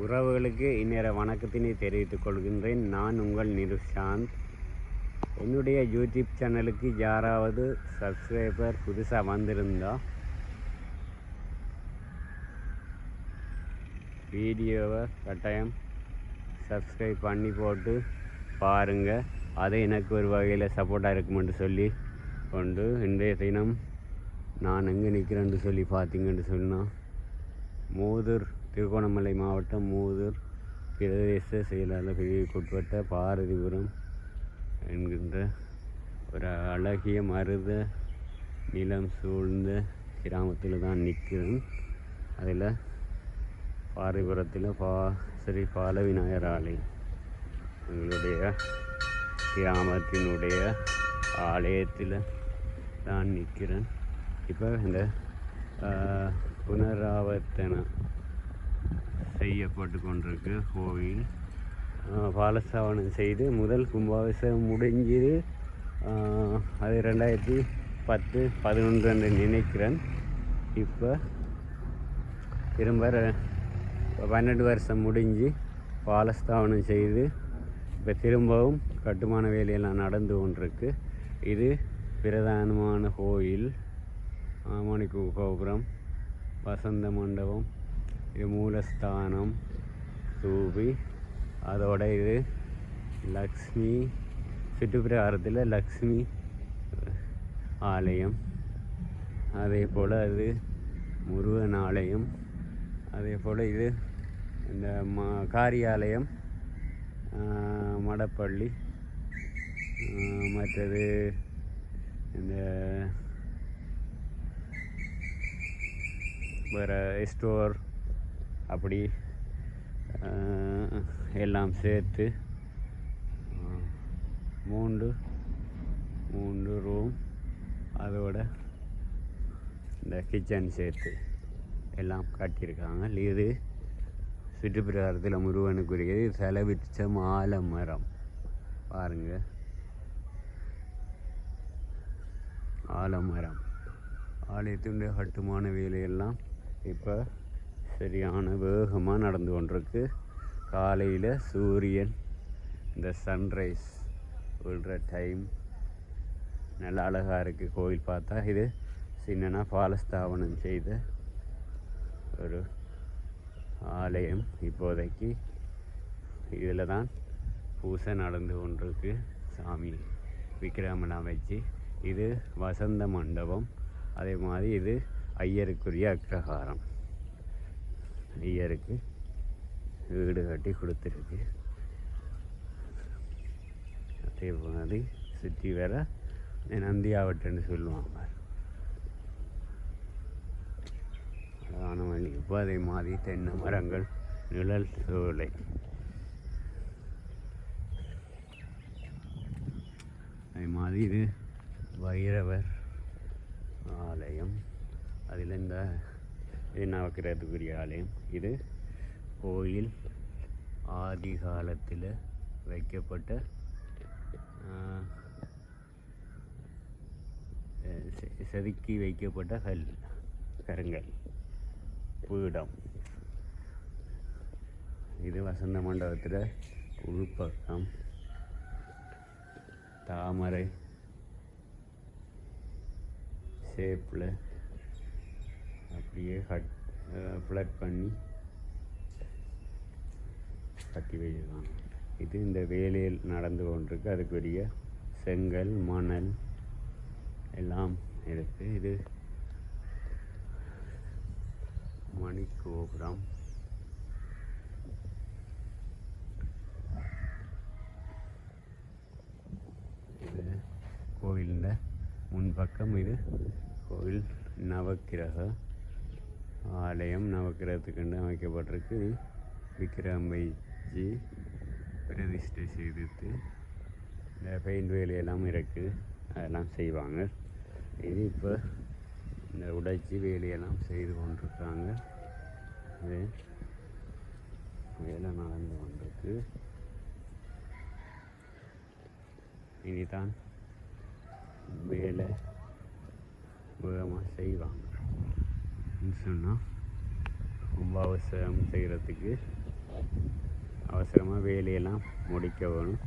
உறவுகளுக்கு இந்நேர வணக்கத்தினை தெரிவித்துக் கொள்கின்றேன். நான் உங்கள் நிருஷாந்த். என்னுடைய யூடியூப் சேனலுக்கு யாராவது சப்ஸ்கிரைபர் புதுசாக வந்திருந்தால் வீடியோவை கட்டாயம் சப்ஸ்கிரைப் பண்ணி போட்டு பாருங்கள். அது எனக்கு ஒரு வகையில் சப்போர்ட்டாக இருக்குமென்று சொல்லி கொண்டு இன்றைய தினம் நான் எங்கே நிற்கிறேன்னு சொல்லி பார்த்தீங்கன்னு சொன்னால் மூதூர், திருகோணமலை மாவட்டம் மூதூர் பிரதேச செயலாளர் பிரிவுக்குட்பட்ட பாரதிபுரம் என்கின்ற ஒரு அழகிய மருத நிலம் சூழ்ந்த கிராமத்தில் தான் நிற்கிறேன். அதில் பாரதிபுரத்தில் ஸ்ரீ பாலவிநாயகர் ஆலயம், எங்களுடைய கிராமத்தினுடைய ஆலயத்தில் தான் நிற்கிறேன். இப்போ இந்த புனராவர்த்தனம் செய்யப்பட்டு கொண்டிருக்கு கோவில். பாலஸ்தாபனம் செய்து முதல் கும்பாபிஷேகம் முடிஞ்சது. அது 2010-11 என்று நினைக்கிறேன். இப்போ திரும்ப 12 வருஷம் முடிஞ்சு பாலஸ்தாபனம் செய்து இப்போ திரும்பவும் கட்டுமான வேலையெல்லாம் நடந்து கொண்டிருக்கு. இது பிரதானமான கோயில். மணிக்கு கோபுரம், வசந்த மண்டபம், இது மூலஸ்தானம், தூபி, அதோட இது லக்ஷ்மி, சுற்றுப்பிரகாரத்தில் லக்ஷ்மி ஆலயம், அதே போல் அது முருகன் ஆலயம், அதே போல் இது இந்த காரியாலயம், மடப்பள்ளி, மற்றது இந்த வேறு ஸ்டோர், அப்படி எல்லாம் சேர்த்து 3 ரூம், அதோட இந்த கிச்சன் சேர்த்து எல்லாம் கட்டியிருக்காங்க. இது சுற்றுப்பிரகாரத்தில் முருகனுக்குரியது. செலவிச்ச ஆலமரம் பாருங்கள், ஆலமரம். ஆலயத்தினுடைய கட்டுமான வேலையெல்லாம் இப்போ சரியான வேகமாக நடந்து கொண்டிருக்கு. காலையில் சூரியன் இந்த சன்ரைஸ் விழுற டைம் நல்ல அழகாக இருக்குது. கோயில் பார்த்தா இது சின்னனா பாலஸ்தாபனம் செய்த ஒரு ஆலயம். இப்போதைக்கு இதில் தான் பூசை நடந்து கொண்டிருக்கு. சாமி விக்கிரமெல்லாம் வச்சு. இது வசந்த மண்டபம். அதே மாதிரி இது ஐயருக்குரிய அக்ரஹாரம். ஐயருக்கு வீடு கட்டி கொடுத்துருக்கு. அதே மாதிரி சுற்றி வர நந்தியாவட்டுன்னு சொல்லுவாங்க. அழகான வழி. இப்போ அதே மாதிரி தென்னை மரங்கள், நிழல் சோலை. அதே மாதிரி இது வைரவர் ஆலயம். அதில் இந்த நவக்கிரகத்துக்குரிய ஆலயம். இது கோயில் ஆதி காலத்தில் வைக்கப்பட்ட செதுக்கி வைக்கப்பட்ட கருங்கல் பீடம். இது வசந்த மண்டபத்தில் உள்பக்கம் தாமரை ஷேப்பில் அப்படியே ஃப்ளட் பண்ணி கட்டி வச்சுருக்காங்க. இது இந்த வேலையில் நடந்து கொண்டிருக்கு. அதுக்குரிய செங்கல், மணல் எல்லாம் இருக்குது. இது மணிக்கோபுரம். இது கோவிலில் முன்பக்கம். இது கோவில் நவக்கிரக ஆலயம். நவக்கிரகத்துக்கு அமைக்கப்பட்டிருக்கு. விக்கிரகம் வைத்து பிரதிஷ்டை செய்துட்டு இந்த பெயிண்ட் வேலையெல்லாம் இருக்குது. அதெல்லாம் செய்வாங்க. இது இப்போ இந்த உடைச்சி வேலையெல்லாம் செய்து கொண்டிருக்காங்க. இது வேலை நடந்து கொண்டிருக்கு. இனிதான் வேலை வேகமாக செய்வாங்க சொன்னால் கும்பாபிஷேகம் செய்கிறதுக்கு அவசரமாக வேலையெல்லாம் முடிக்க வேணும்.